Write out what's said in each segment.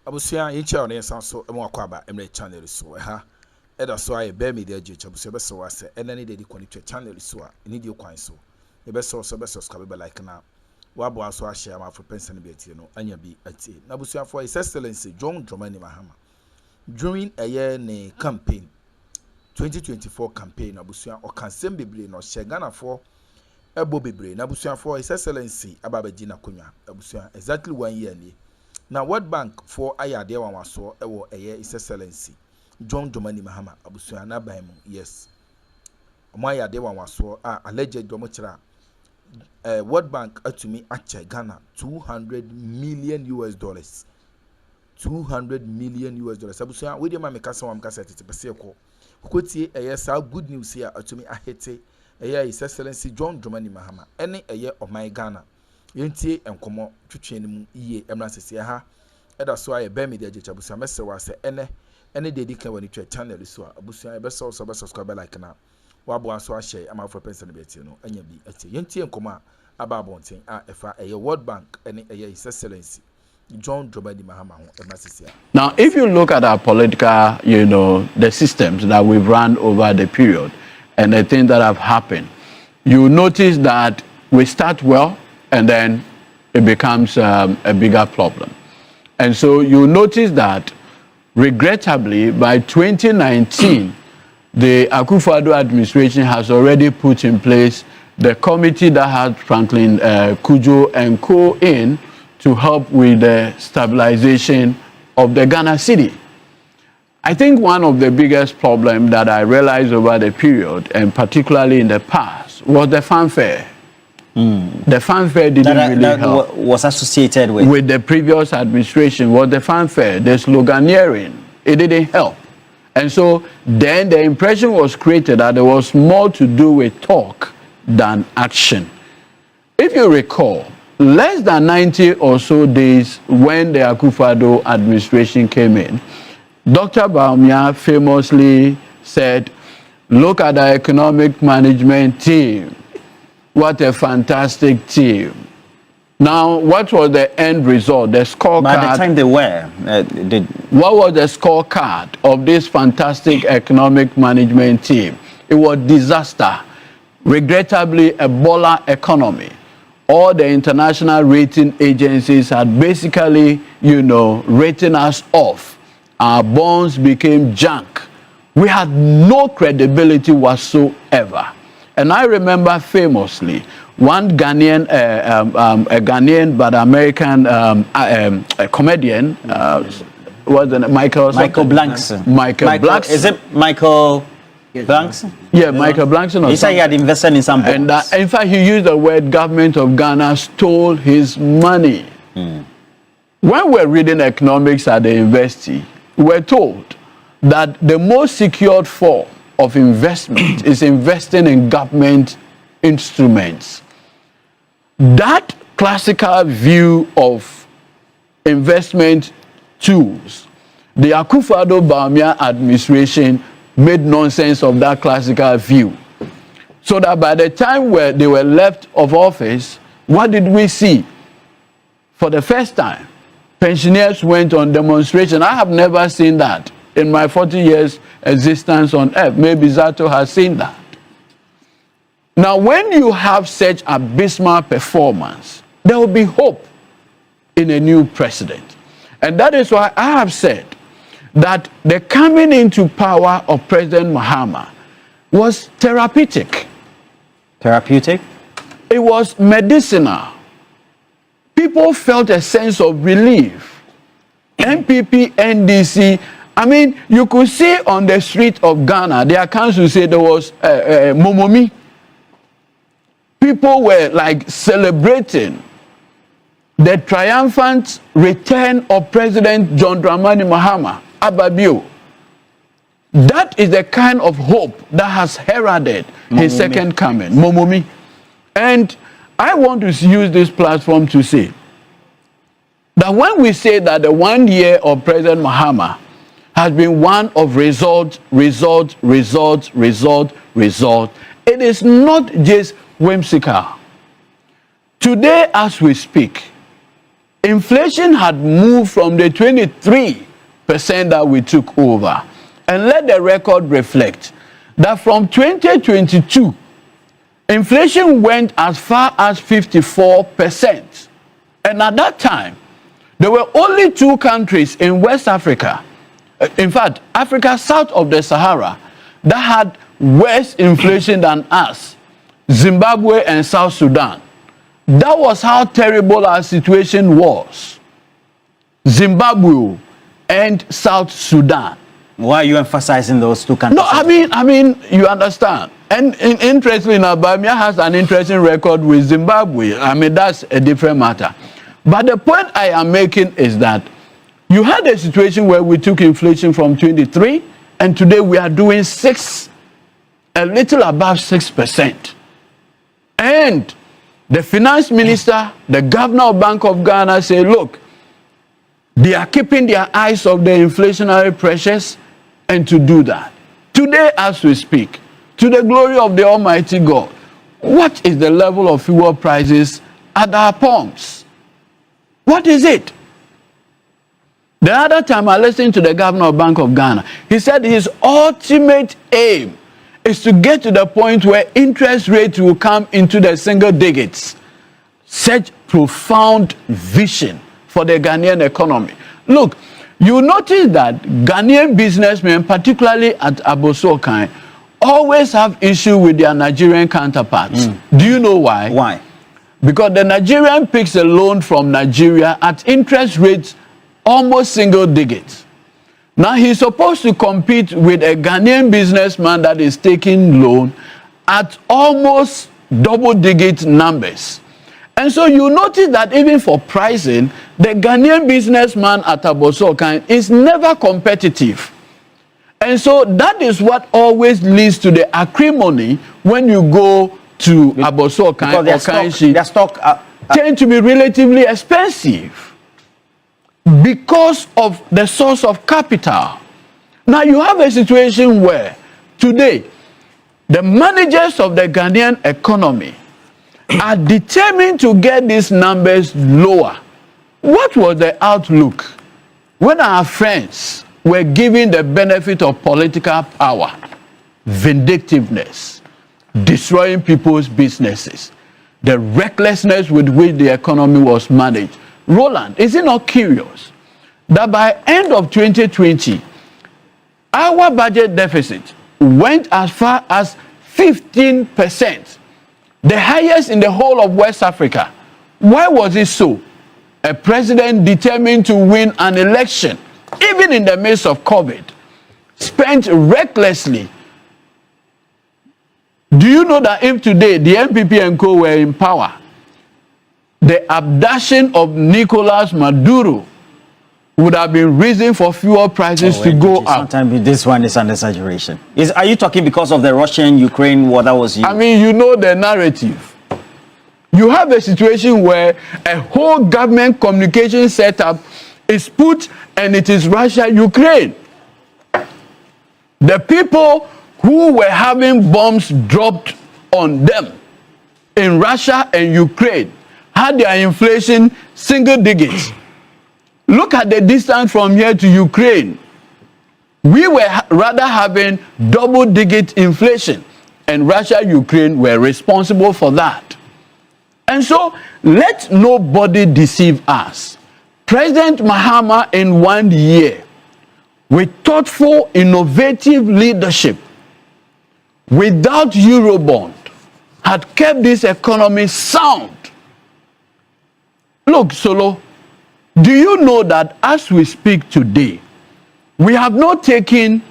Abusia yicha on yensan so emo akwaba emre channel so ha eda so aye be media jicha abusia be so ase enani de di connect channel so a eni di kwan so e be so be subscribe be like na wabo aso a share ma for person be tie no anya bi atie na abusia for his excellency John Dramani Mahama during a year ne campaign 2024 campaign abusia o kansem bebre no she Ghana for ebo bebre na abusia for his excellency ababaji na konwa abusia exactly 1 year ni. Now, World Bank for Ayade Wawaso, ewo eye His Excellency John Dramani Mahama Abusuya na baimu, yes. Ayade Wawaso alleged domochira World Bank atumi ache Ghana $200 million. $200 million. Abusuya we dey ma mekasa wam kasa tete pese ko. Kotie eye sa good news here atumi ahete eye His Excellency John Dramani Mahama. Ene eye omai Ghana. Yentie enkomo twetwe mu iye emra sese ha eda so aye be media jecha busa mesewa se ene de dika wani twa channel so abusa be so subscribe like na wabo aso a share ama for person be tie no anya bi atie yentie enkomo aba bonten efa eye World Bank ene eye His Excellency John Dramani Mahama ho emra sese. Now if you look at our political, the systems that we've run over the period and the things that have happened, you notice that we start well and then it becomes a bigger problem. And so you notice that, regrettably, by 2019, the Akufo-Addo administration has already put in place the committee that had Franklin Kujo and co in to help with the stabilization of the Ghana city. I think one of the biggest problems that I realized over the period, and particularly in the past, was the fanfare. The fanfare didn't really help. Was associated with the previous administration, was the fanfare, the sloganeering. It didn't help. And so then the impression was created that there was more to do with talk than action. If you recall, less than 90 or so days when the Akufo-Addo administration came in, Dr. Bawumia famously said, look at the economic management team. What a fantastic team. Now, what was the end result? The scorecard. By the time they were, what was the scorecard of this fantastic economic management team? It was disaster. Regrettably, a baller economy. All the international rating agencies had basically, written us off. Our bonds became junk. We had no credibility whatsoever. And I remember famously one Ghanaian, a Ghanaian but American comedian, was it Michael Blankson. Michael Blankson. Is it Michael Blankson? Yeah, Michael Blankson. He said he had invested in some bonds. And in fact, he used the word government of Ghana stole his money. When we're reading economics at the university, we're told that the most secured form of investment is investing in government instruments. That classical view of investment tools, the Akufo-Addo Bawumia administration made nonsense of that classical view. So that by the time where they were left of office, what did we see? For the first time, pensioners went on demonstration. I have never seen that in my 40 years existence on earth. Maybe Zato has seen that. Now, when you have such abysmal performance, there will be hope in a new president. And that is why I have said that the coming into power of President Mahama was therapeutic. Therapeutic? It was medicinal. People felt a sense of relief. NPP, NDC, I mean, you could see on the street of Ghana, their council said there was Momomi. People were like celebrating the triumphant return of President John Dramani Mahama, Ababio. That is the kind of hope that has heralded his second coming, Momomi. And I want to use this platform to say that when we say that the 1 year of President Mahama has been one of result, it is not just whimsical. Today, as we speak, inflation had moved from the 23% that we took over. And let the record reflect that from 2022, inflation went as far as 54%. And at that time, there were only 2 countries in West Africa, in fact, Africa south of the Sahara, that had worse inflation than us, Zimbabwe and South Sudan. That was how terrible our situation was. Zimbabwe and South Sudan. Why are you emphasizing those 2 countries? No, I mean, you understand. And interestingly, Bamia has an interesting record with Zimbabwe. I mean, that's a different matter. But the point I am making is that you had a situation where we took inflation from 23, and today we are doing a little above 6%. And the finance minister, the governor of Bank of Ghana say, look, they are keeping their eyes off the inflationary pressures, and to do that. Today, as we speak, to the glory of the Almighty God, what is the level of fuel prices at our pumps? What is it? The other time I listened to the governor of Bank of Ghana, he said his ultimate aim is to get to the point where interest rates will come into the single digits. Such profound vision for the Ghanaian economy. Look, you notice that Ghanaian businessmen, particularly at Abosokan, always have issue with their Nigerian counterparts. Do you know why? Why? Because the Nigerian picks a loan from Nigeria at interest rates almost single digits. Now he's supposed to compete with a Ghanaian businessman that is taking loan at almost double-digit numbers. And so you notice that even for pricing, the Ghanaian businessman at Abosokan is never competitive. And so that is what always leads to the acrimony when you go to Abosokan or Kanshi. Their stock tend to be relatively expensive because of the source of capital. Now you have a situation where today the managers of the Ghanaian economy are determined to get these numbers lower. What was the outlook when our friends were given the benefit of political power, vindictiveness, destroying people's businesses, the recklessness with which the economy was managed? Roland, is it not curious that by end of 2020, our budget deficit went as far as 15%, the highest in the whole of West Africa? Why was it so? A president determined to win an election, even in the midst of COVID, spent recklessly. Do you know that if today the MPP and co were in power, the abduction of Nicolas Maduro would have been reason for fuel prices to go up? Sometimes this one is an exaggeration. Are you talking because of the Russian-Ukraine war that was used? I mean, you know the narrative. You have a situation where a whole government communication setup is put, and it is Russia-Ukraine. The people who were having bombs dropped on them in Russia and Ukraine had their inflation single digits. Look at the distance from here to Ukraine. We were rather having double-digit inflation, and Russia and Ukraine were responsible for that. And so, let nobody deceive us. President Mahama, in 1 year, with thoughtful, innovative leadership, without Eurobond, had kept this economy sound. Look, Solo, do you know that as we speak today, we have not taken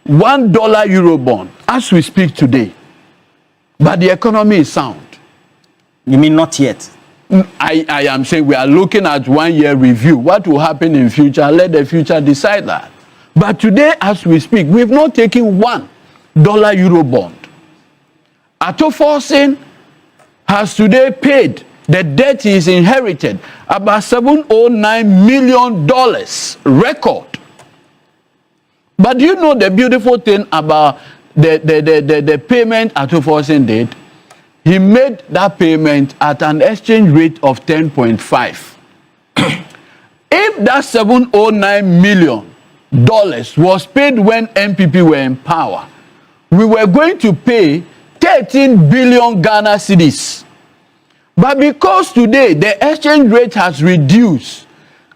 $1 Eurobond as we speak today, but the economy is sound? You mean not yet? I am saying we are looking at 1 year review. What will happen in future? Let the future decide that. But today, as we speak, we have not taken $1 Eurobond. Atoforsin has today paid the debt he is inherited, about $709 million record. But do you know the beautiful thing about the payment Atoforsin did? He made that payment at an exchange rate of 10.5. if that $709 million was paid when MPP were in power, we were going to pay 13 billion Ghana cedis. But because today the exchange rate has reduced,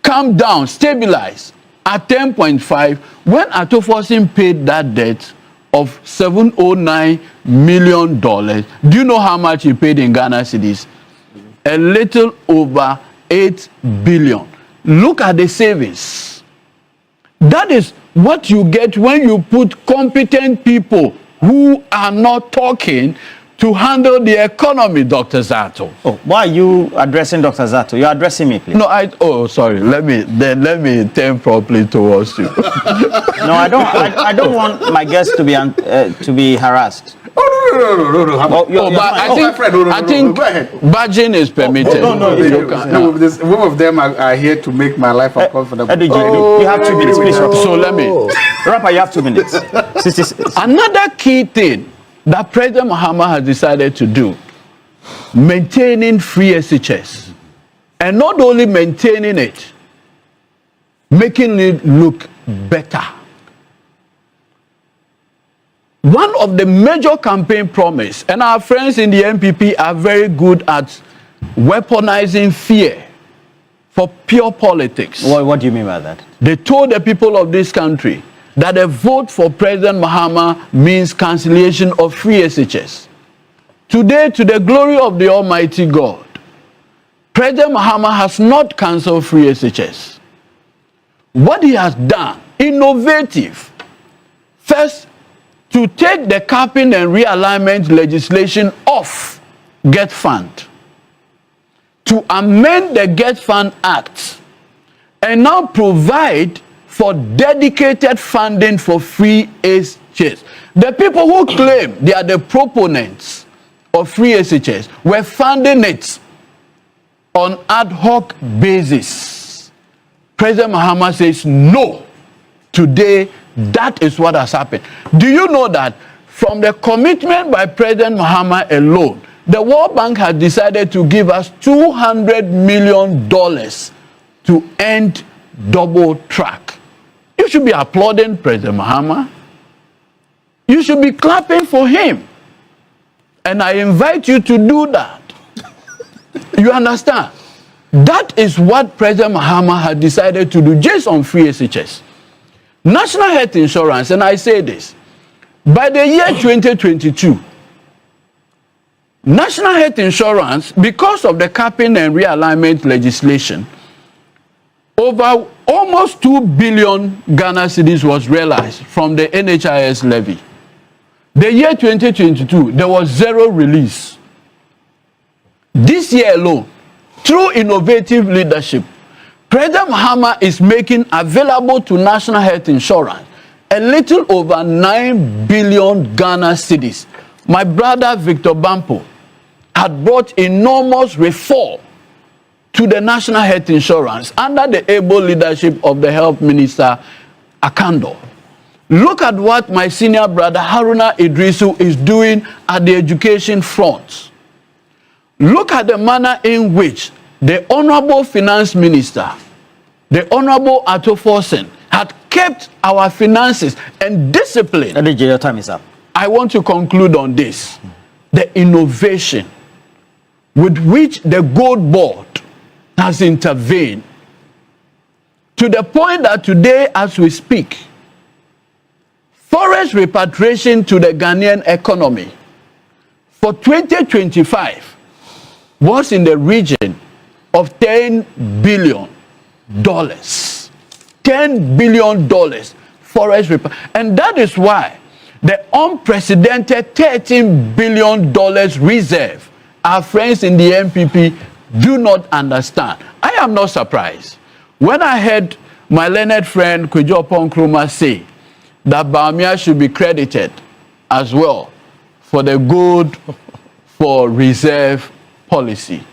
come down, stabilized at 10.5, when Atoforsin paid that debt of $709 million, do you know how much he paid in Ghana cedis? A little over 8 billion. Look at the savings. That is what you get when you put competent people who are not talking to handle the economy, Dr. Zato. Oh, why are you addressing Dr. Zato? You're addressing me, please. No, sorry. Let me turn properly towards you. No, I don't want my guests to be harassed. Oh, but I think badging is permitted. No, both of them are here to make my life uncomfortable. You have 2 minutes, please. So let me. Rapper, you have 2 minutes. Another key thing that President Mahama has decided to do, maintaining free SHS. And not only maintaining it, making it look better. One of the major campaign promise, and our friends in the MPP are very good at weaponizing fear for pure politics. What do you mean by that? They told the people of this country that a vote for President Mahama means cancellation of free SHS. Today, to the glory of the Almighty God, President Mahama has not cancelled free SHS. What he has done, innovative, first, to take the capping and realignment legislation off Get Fund, to amend the Get Fund Act, and now provide for dedicated funding for free SHS. The people who claim they are the proponents of free SHS were funding it on ad hoc basis. President Mahama says no. Today, that is what has happened. Do you know that from the commitment by President Mahama alone, the World Bank has decided to give us $200 million to end double track? You should be applauding President Mahama. You should be clapping for him. And I invite you to do that. You understand? That is what President Mahama had decided to do just on free SHS. National Health Insurance, and I say this, by the year 2022, National Health Insurance, because of the capping and realignment legislation, over almost 2 billion Ghana cedis was realized from the NHIS levy. The year 2022, there was zero release. This year alone, through innovative leadership, President Mahama is making available to National Health Insurance a little over 9 billion Ghana cedis. My brother Victor Bampo had brought enormous reform to the National Health Insurance under the able leadership of the Health Minister Akando. Look at what my senior brother Haruna Idrisu is doing at the education front. Look at the manner in which the Honorable Finance Minister, the Honorable Atoforsin, had kept our finances and discipline. Your time is up. I want to conclude on this. The innovation with which the Gold Board has intervened, to the point that today, as we speak, forest repatriation to the Ghanaian economy for 2025 was in the region of $10 billion. $10 billion forest repatriation. And that is why the unprecedented $13 billion reserve our friends in the MPP do not understand. I am not surprised when I heard my learned friend Akroma say that Bawumia should be credited as well for the gold for reserve policy.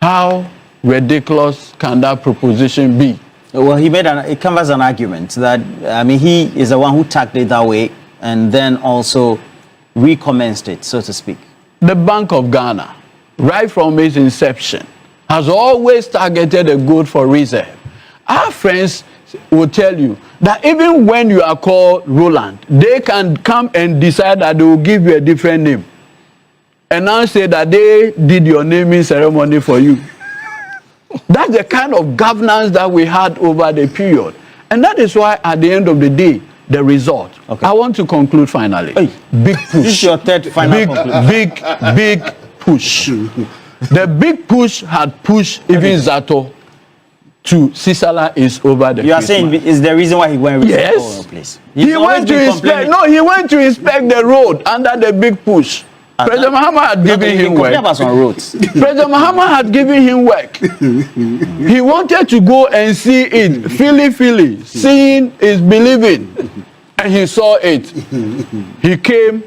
How ridiculous can that proposition be? Well, it canvassed an argument that, he is the one who tacked it that way and then also recommenced it, so to speak. The Bank of Ghana, right from its inception, has always targeted the gold for reserve Our friends will tell you that even when you are called Roland, they can come and decide that they will give you a different name. And now say that they did your naming ceremony for you. That's the kind of governance that we had over the period. And that is why at the end of the day, the result. Okay. I want to conclude finally. Hey, big push. This is your third final conclusion. Big push. The big push had pushed even Zato to Sisala is over the You are saying is the reason why he went yes. Place. He went to inspect he went to inspect the road under the big push. President Mahama had given him work. President Mahama had given him work. He wanted to go and see it. Philly. Seeing is believing. And he saw it. He came,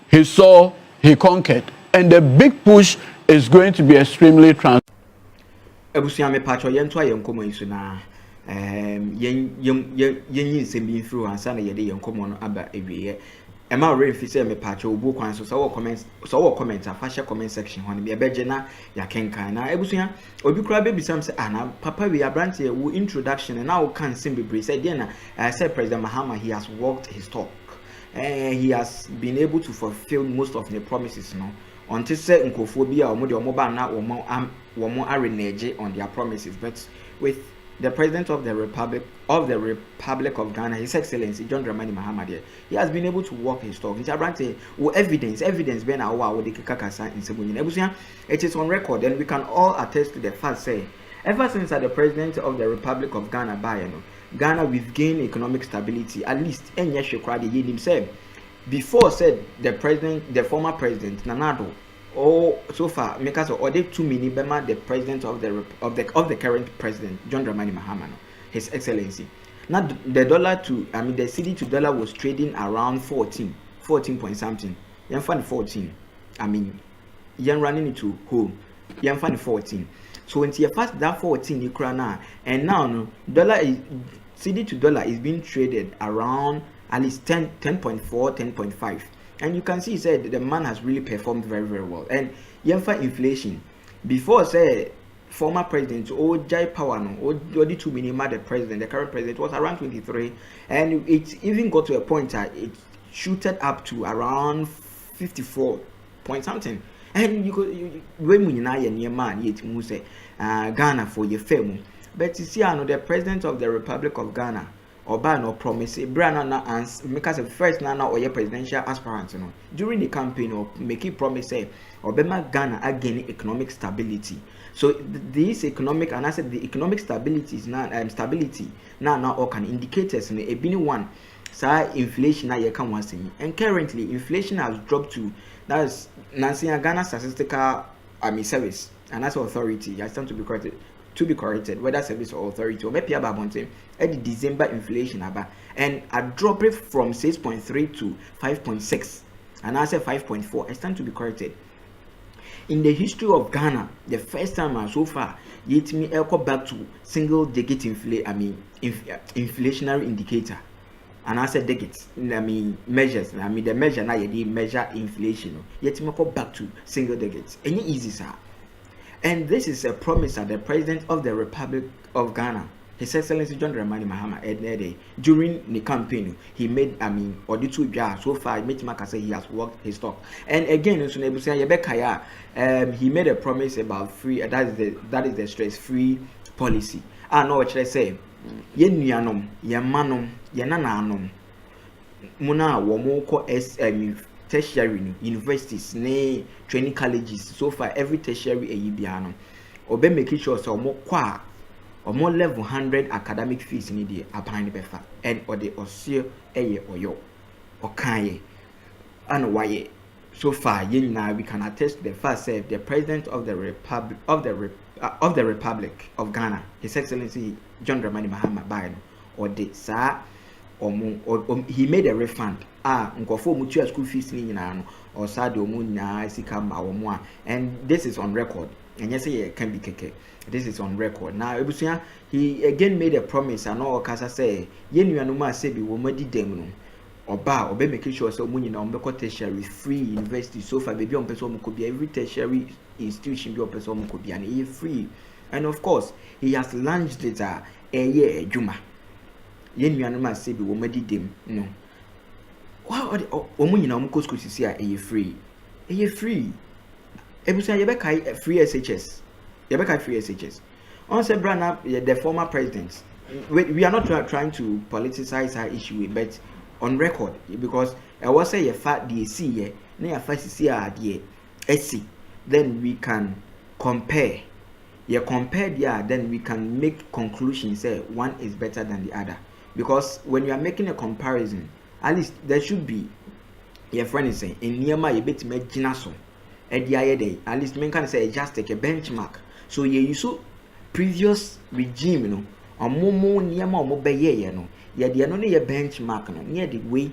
he saw, he conquered. And the big push is going to be extremely transformative. Ebusia me patcho yento ayenkomo isu na yen sembi through ansa na yede yenkomo no aba ewiye ema ore fi se me patcho obu kwan so wo comment afa share comment section ho ne me beje na ya kenkan na ebusia obi kura be bisam se ana papa we abrante wo introduction and now can simbi bre say dey na say President Mahama he has walked his talk. He has been able to fulfill most of the promises no until say nkophobia omo de omo ba na omo renege on their promises, but with the President of the Republic of Ghana, His Excellency John Dramani Mahama, he has been able to walk his talk. Evidence ben awa the kakasa in Sebunya. It is on record, and we can all attest to the fact say ever since the President of the Republic of Ghana Ghana we've gained economic stability, at least himself. Before said the former president Nanado. So far, make us order 2 million bema the president of the current president John Dramani Mahama, His Excellency. Now the the cedi to dollar was trading around 14 point something. Yan find 14. Yan running into home. Yan find 14. So when you fast that 14 you now, and now cedi to dollar is being traded around at least 10.4, 10.5. And you can see, he said the man has really performed very, very well. And yemfa inflation. Before say former president Jai Power no the 2 minima the president, the current president was around 23, and it even got to a point that it shooted up to around 54 point something. And when you say Ghana for your fame. But you see, the president of the Republic of Ghana Oba no promise Brana and make us a first nana or your presidential aspirant during the campaign or make it promise say Obama Ghana again economic stability. So this economic and I said the economic stability is now now all can indicators a been one inflation now can once and currently inflation has dropped to that's Nancy Ghana statistical service and that's authority. I stand to be corrected, whether service or authority or maybe about the December inflation and I drop it from 6.3 to 5.6 and I say 5.4. I stand to be corrected. In the history of Ghana, the first time so far, yet me go back to single digit inflationary indicator. And I said digits, measures. The measure now you measure inflation. Yet me go back to single digits. Any easy sir. And this is a promise that the President of the Republic of Ghana, His Excellency John Dramani Mahama, during the campaign, he made, or the 2 jars so far, he has worked his talk. And again, he made a promise about free, that is the stress-free policy. I know what I say. Yen Yanom, Yamanum, Yanananum, Muna, Womoko, tertiary universities, training colleges. So far, every tertiary a Obe make sure so more level 100 academic fees in the upon the befa and or the osio or yo or kanye and why. So far, now we can attest to the fact that the President of the Republic of Ghana, His Excellency John Dramani Mahama Biden, or the sir. He made a refund. Nkofo mutua school fees ni nyina or sade omu nyina sika ma omu and this is on record. And yes, it can be keke. This is on record. Now, Ebusia, he again made a promise and all kasa say, Yen nuanuma say be womadi dem no. Obe make sure so money na ombeko tertiary free university so far baby on person could be every tertiary institution be on person could be and free And of course, he has launched it a year Juma. Yen Yanuma say be womadi dim, no. Wow, Omunina Mukoskusia a free. A free. Ebusa Yebeka free SHS. Yebeka free SHS. On said Brana, the former president. We are not trying to politicize our issue, but on record, because I was say a fat DC, near first see SC, then we can compare. You compare there, then we can make conclusions. Say one is better than the other, because when you are making a comparison, at least there should be. Your friend is saying in Niama you bet me jinaso. At the day, at least men can say just take a benchmark. So you so previous regime, you know. Omomo niema omobeye ye no ye de no ye benchmark no near the way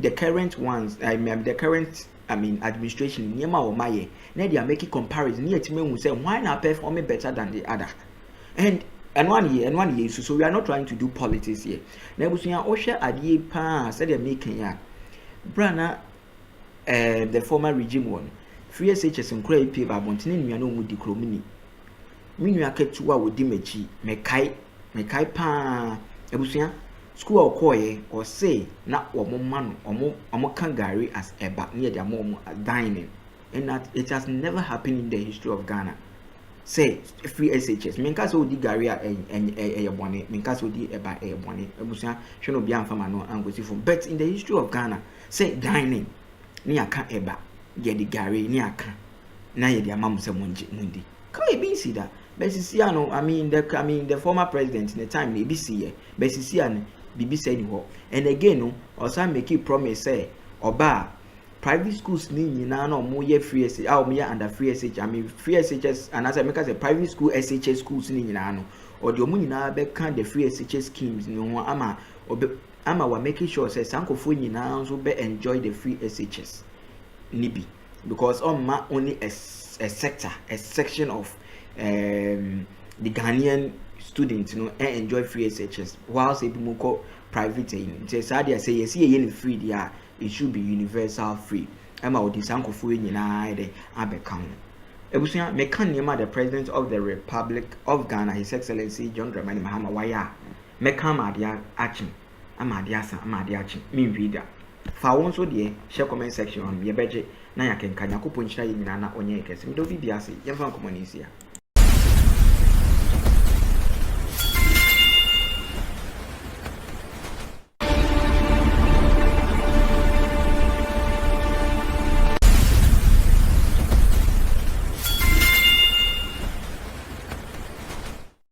the current ones administration niema o maye na they are making comparison near to me say why na perform better than the other and one year so we are not trying to do politics here na busuya o hwe ade pa say they making ya brana the former regime one free SHS nkura EP ba bontene nua no mu di kromini minua ketuwa wodi machi mekai pa ebusuya school okoye or say na omo manu omo kan gari as eba near their mom dining and that it has never happened in the history of Ghana. Say free SHS menka so di gari e bone menka so di eba e bone ebusuya hwe no bia mfama no angosi fo but in the history of Ghana say dining ni aka eba ye di gari ni aka na ye di amamu se mundi can we be see that Besisiano, the former president in the time they be see Besisiano bibi said ho. And again no also make it promise say oba private schools ni nyina no mo ye free SH mo ye under free SH free SHS and as I make say private school SHS schools ni nyina no or the omo nyina be kan the free SHS schemes ni ho ama wa making sure say sankofo nyina so be enjoy the free SHS nibi because ma only a sector a section of the Ghanaian students, you know, enjoy free SHS. Whilst people go private, say yes, free there, it should be universal free. I'm out this uncle for you the Abekam. Ebusia Mekanima, the President of the Republic of Ghana, His Excellency John Dramani Mahama Waya. Mekama dia achin. Amadiachin. Mean reader. For once, dear, share comment section on your budget. Na ya kenka nyakupo nchira yinana onye kese. Mdo bibiase, yemfa komunisia.